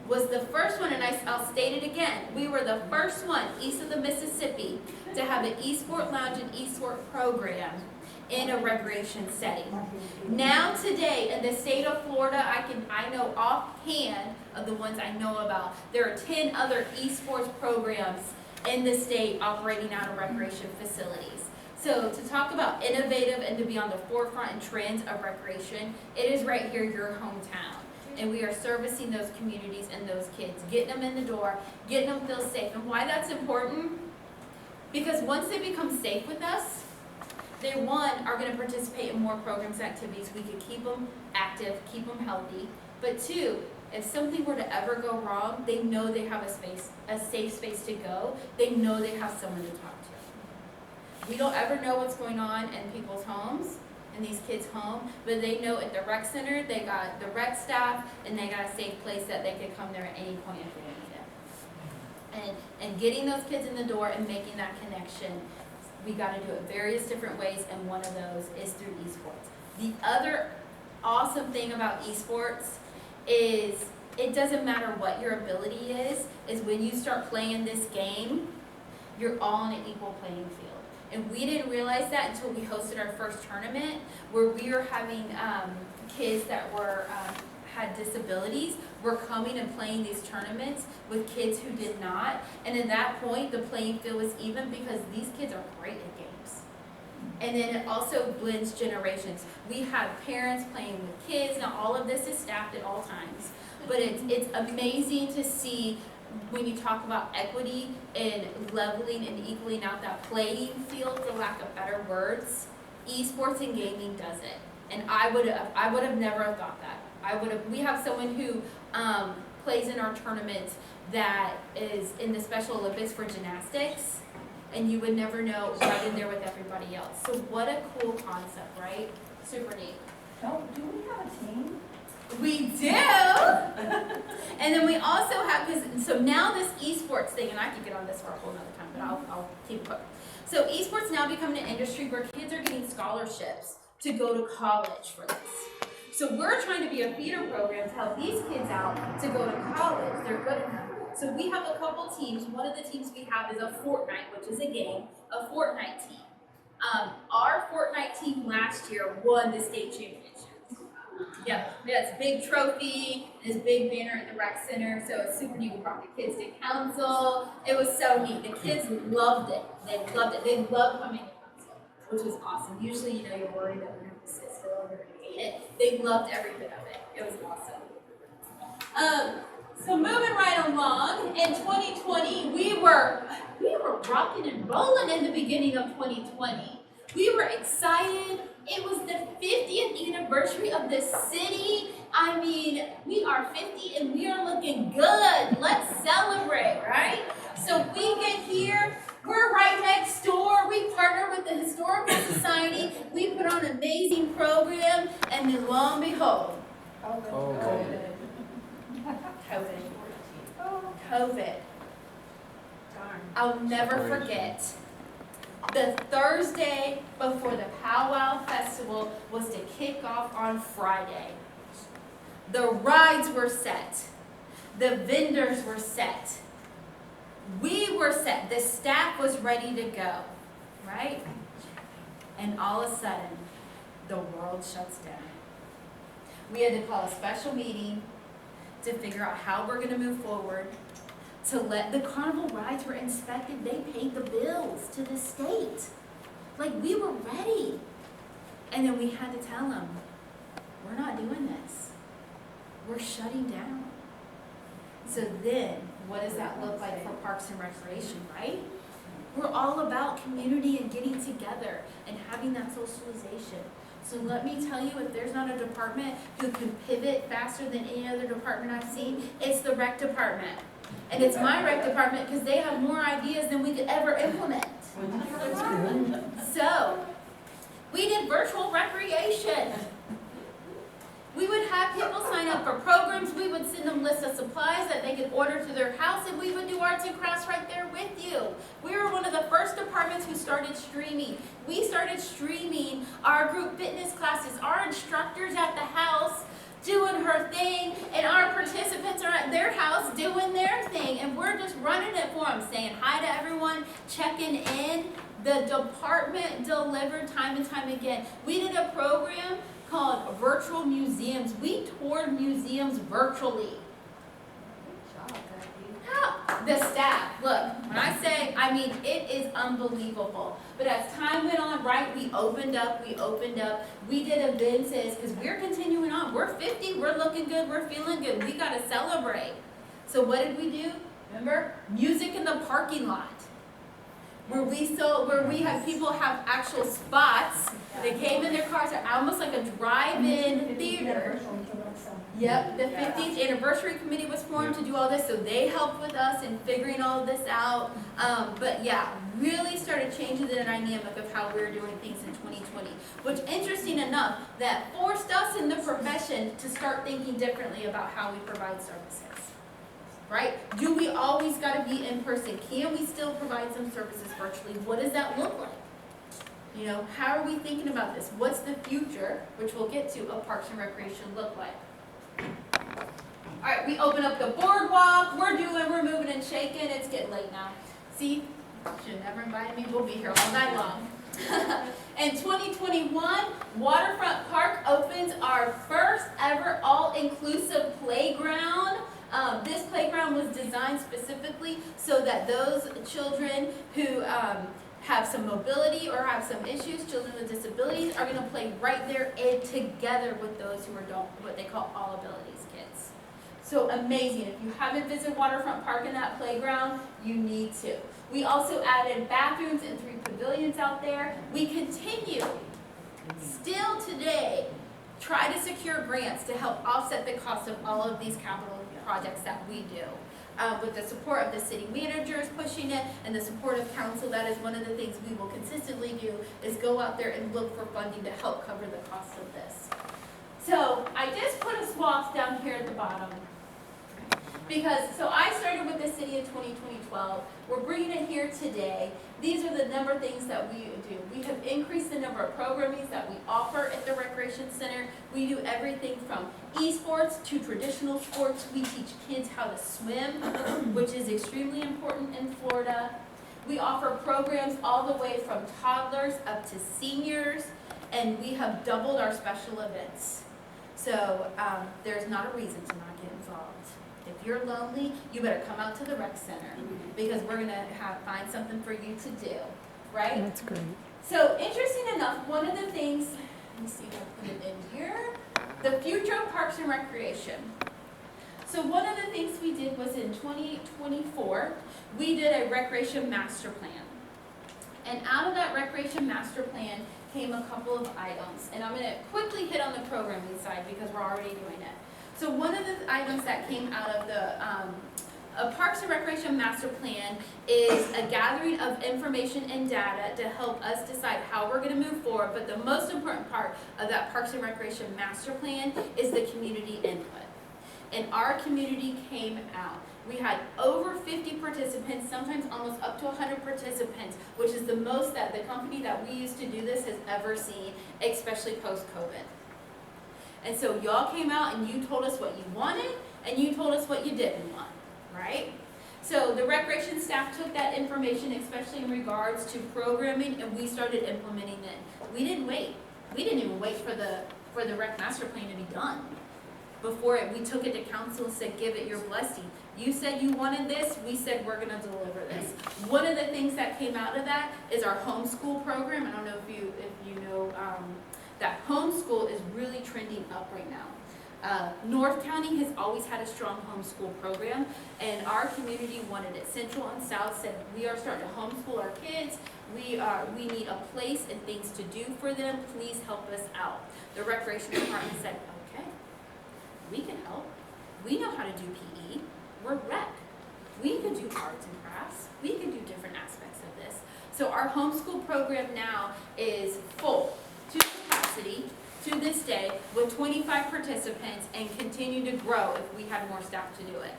was the first one, and I'll state it again. We were the first one east of the Mississippi to have an esport lounge and esport program in a recreation setting. Now today in the state of Florida, I know offhand of the ones I know about, there are 10 other esports programs in the state operating out of recreation facilities. So to talk about innovative and to be on the forefront and trends of recreation, it is right here, your hometown. And we are servicing those communities and those kids, getting them in the door, getting them feel safe. And why that's important? Because once they become safe with us, they, one, are going to participate in more programs and activities. We can keep them active, keep them healthy. But two, if something were to ever go wrong, they know they have a safe space to go. They know they have someone to talk to. We don't ever know what's going on in people's homes, in these kids' home, but they know at the rec center, they got the rec staff, and they got a safe place that they could come there at any point if they need it. And getting those kids in the door and making that connection, we got to do it various different ways, and one of those is through esports. The other awesome thing about esports is it doesn't matter what your ability is when you start playing this game, you're all on an equal playing field. And we didn't realize that until we hosted our first tournament where we were having kids that were had disabilities were coming and playing these tournaments with kids who did not. And at that point, the playing field was even because these kids are great at games. And then it also blends generations. We have parents playing with kids. Now, all of this is staffed at all times. But it's amazing to see when you talk about equity and leveling and equaling out that playing field, for lack of better words, esports and gaming does it. And I would have never thought that. We have someone who plays in our tournament that is in the Special Olympics for gymnastics, and you would never know, right in there with everybody else. So what a cool concept, right? Super neat. Do we have a team? We do! And then we also have, so now this esports thing, and I could get on this for a whole nother time, but I'll keep it quick. So esports now becoming an industry where kids are getting scholarships to go to college for this. So we're trying to be a feeder program to help these kids out to go to college. They're good enough. So we have a couple teams. One of the teams we have is a Fortnite, which is a game, a Fortnite team. Our Fortnite team last year won the state championship. Yep, this big trophy, this big banner at the rec center, so it's super neat. We brought the kids to council. It was so neat. The kids loved it. They loved it. They loved coming to council, which was awesome. Usually, you're worried that we're going to sit still and they're going to hate it. They loved every bit of it. It was awesome. So moving right along, in 2020, we were rocking and rolling in the beginning of 2020. We were excited. It was the 50th anniversary of the city. I mean, we are 50 and we are looking good. Let's celebrate, right? So we get here, we're right next door. We partner with the Historical Society. We put on an amazing program, and then lo and behold, COVID. I'll never forget. The Thursday before the Powwow Festival was to kick off on Friday. The rides were set. The vendors were set. We were set. The staff was ready to go, right? And all of a sudden, the world shuts down. We had to call a special meeting to figure out how we're gonna move forward, to let the carnival rides were inspected, they paid the bills to the state. Like, we were ready. And then we had to tell them, we're not doing this. We're shutting down. So then, what does that look like for Parks and Recreation, right? We're all about community and getting together and having that socialization. So let me tell you, if there's not a department who can pivot faster than any other department I've seen, it's the rec department. And it's my rec department because they have more ideas than we could ever implement. So, we did virtual recreation. We would have people sign up for programs, we would send them lists of supplies that they could order to their house, and we would do arts and crafts right there with you. We were one of the first departments who started streaming. We started streaming our group fitness classes, our instructors at the house doing her thing, and our participants are at their house doing their thing, and we're just running it for them, saying hi to everyone, checking in. The department delivered time and time again. We did a program called Virtual Museums. We toured museums virtually. How? The staff, look, when I say, I mean, it is unbelievable. But as time went on, right, we opened up. We did events, because we're continuing on. We're 50, we're looking good, we're feeling good. We got to celebrate. So what did we do? Remember? Music in the parking lot. Where we have people have actual spots. They came in their cars, almost like a drive-in theater. Yep, the 50th anniversary committee was formed to do all this, so they helped with us in figuring all of this out. But yeah, really started changing the dynamic of how we were doing things in 2020. Which, interesting enough, that forced us in the profession to start thinking differently about how we provide services. Right? Do we always got to be in person? Can we still provide some services virtually? What does that look like? You know, how are we thinking about this? What's the future, which we'll get to, of Parks and Recreation look like? All right, we open up the boardwalk. We're moving and shaking. It's getting late now. See, should have never invited me. We'll be here all night long. In 2021, Waterfront Park opens our first ever all-inclusive playground. This playground was designed specifically so that those children who have some mobility or have some issues, children with disabilities, are going to play right there and together with those who are what they call all abilities kids. So amazing. If you haven't visited Waterfront Park in that playground, you need to. We also added bathrooms and 3 pavilions out there. We continue, still today, try to secure grants to help offset the cost of all of these capital projects that we do. With the support of the city managers pushing it and the support of council, that is one of the things we will consistently do, is go out there and look for funding to help cover the cost of this. So I just put a swath down here at the bottom. So I started with the city in 2012. We're bringing it here today. These are the number of things that we do. We have increased the number of programming that we offer at the Recreation Center. We do everything from esports to traditional sports. We teach kids how to swim, which is extremely important in Florida. We offer programs all the way from toddlers up to seniors, and we have doubled our special events. So there's not a reason to not get involved. If you're lonely, you better come out to the rec center, because we're gonna find something for you to do, right? That's great. So interesting enough, one of the things, let me see if I put it in here, the future of Parks and Recreation. So one of the things we did was in 2024, we did a recreation master plan. And out of that recreation master plan came a couple of items. And I'm gonna quickly hit on the programming side because we're already doing it. So one of the items that came out of the Parks and Recreation Master Plan is a gathering of information and data to help us decide how we're going to move forward. But the most important part of that Parks and Recreation Master Plan is the community input. and our community came out. We had over 50 participants, sometimes almost up to 100 participants, which is the most that the company that we used to do this has ever seen, especially post-COVID. And so y'all came out and you told us what you wanted, and you told us what you didn't want, right? So the recreation staff took that information, especially in regards to programming, and we started implementing it. We didn't wait. We didn't even wait for the rec master plan to be done. Before it, we took it to council and said, give it your blessing. You said you wanted this, we said we're gonna deliver this. One of the things that came out of that is our homeschool program. I don't know if you know that homeschool is really trending up right now. North County has always had a strong homeschool program, and our community wanted it. Central and South said, we are starting to homeschool our kids. We need a place and things to do for them. Please help us out. The recreation department said, okay, we can help. We know how to do PE. We're rec. We can do arts and crafts. We can do different aspects of this. So our homeschool program now is full to capacity to this day with 25 participants, and continue to grow if we had more staff to do it.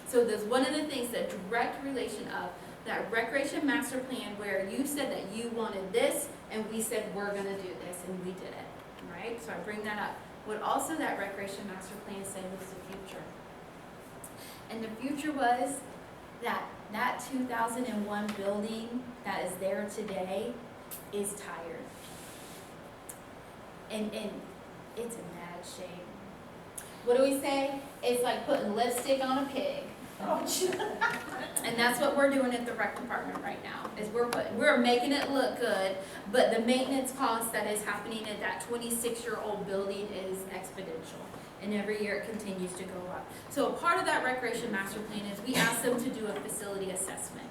So there's one of the things, that direct relation of that recreation master plan, where you said that you wanted this and we said we're gonna do this, and we did it, right? So I bring that up. What also that recreation master plan said was the future. And the future was that 2001 building that is there today is tired. And it's in bad shape. What do we say? It's like putting lipstick on a pig. And that's what we're doing at the rec department right now, is we're making it look good, but the maintenance cost that is happening at that 26-year-old building is exponential. And every year it continues to go up. So a part of that recreation master plan is we asked them to do a facility assessment.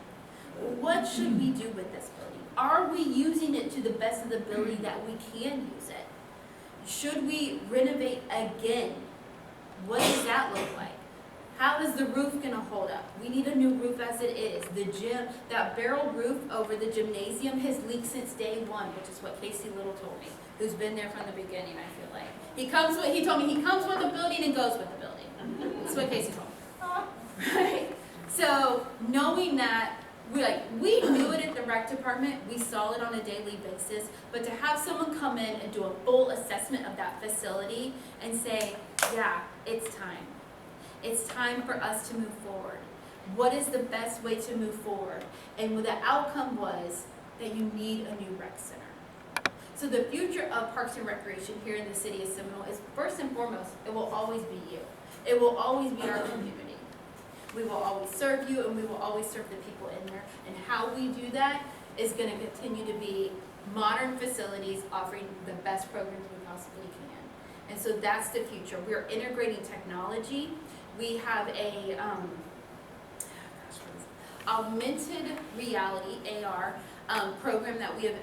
What should we do with this building? Are we using it to the best of the ability that we can use it? Should we renovate again? What does that look like? How is the roof gonna hold up? We need a new roof as it is. The gym, that barrel roof over the gymnasium has leaked since day one, which is what Casey Little told me, who's been there from the beginning, I feel like. He told me he comes with the building and goes with the building. That's what Casey told me. Right? So knowing that, we knew it at the rec department, we saw it on a daily basis, but to have someone come in and do a full assessment of that facility and say, yeah, it's time. It's time for us to move forward. What is the best way to move forward? And the outcome was that you need a new rec center. So the future of Parks and Recreation here in the city of Seminole is, first and foremost, it will always be you. It will always be our community. We will always serve you, and we will always serve the people in there. And how we do that is going to continue to be modern facilities offering the best programs we possibly can. And so that's the future. We're integrating technology. We have a augmented reality, AR, program that we have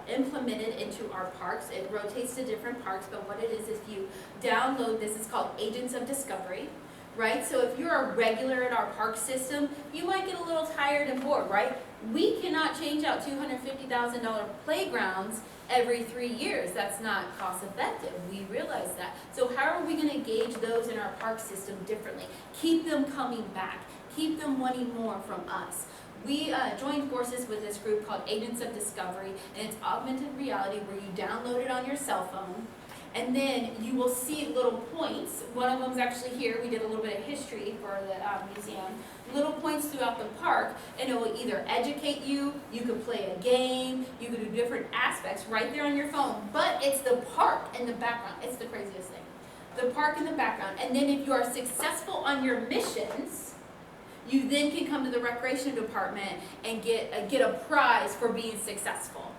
implemented into our parks. It rotates to different parks, but what it is if you download this, it's called Agents of Discovery. Right? So if you're a regular at our park system, you might get a little tired and bored, right? We cannot change out $250,000 playgrounds every 3 years. That's not cost effective. We realize that. So how are we going to engage those in our park system differently? Keep them coming back. Keep them wanting more from us. We joined forces with this group called Agents of Discovery, and it's augmented reality where you download it on your cell phone. And then you will see little points. One of them is actually here. We did a little bit of history for the museum. Little points throughout the park, and it will either educate you, you could play a game, you could do different aspects right there on your phone. But it's the park in the background. It's the craziest thing. The park in the background. And then if you are successful on your missions, you then can come to the recreation department and get a prize for being successful.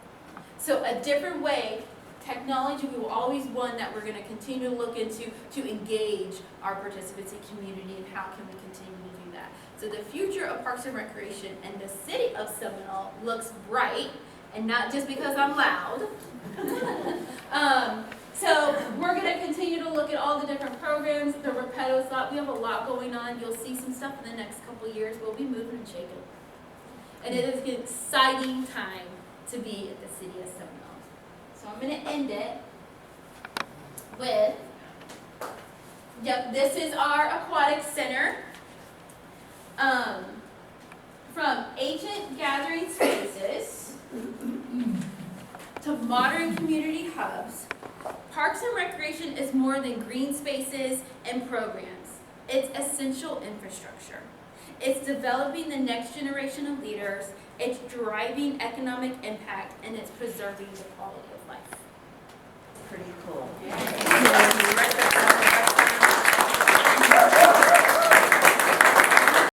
So a different way. Technology, we will always one that we're going to continue to look into to engage our participants and community, and how can we continue to do that. So the future of Parks and Recreation and the city of Seminole looks bright, and not just because I'm loud. So we're going to continue to look at all the different programs, the Repetto slot. We have a lot going on. You'll see some stuff in the next couple of years. We'll be moving and shaking. And it is an exciting time to be at the city of Seminole. So I'm going to end it with Yep, this is our aquatic center. From ancient gathering spaces to modern community hubs, Parks and Recreation is more than green spaces and programs. It's essential infrastructure. It's developing the next generation of leaders, it's driving economic impact, and it's preserving the quality of life. Pretty cool. Yeah.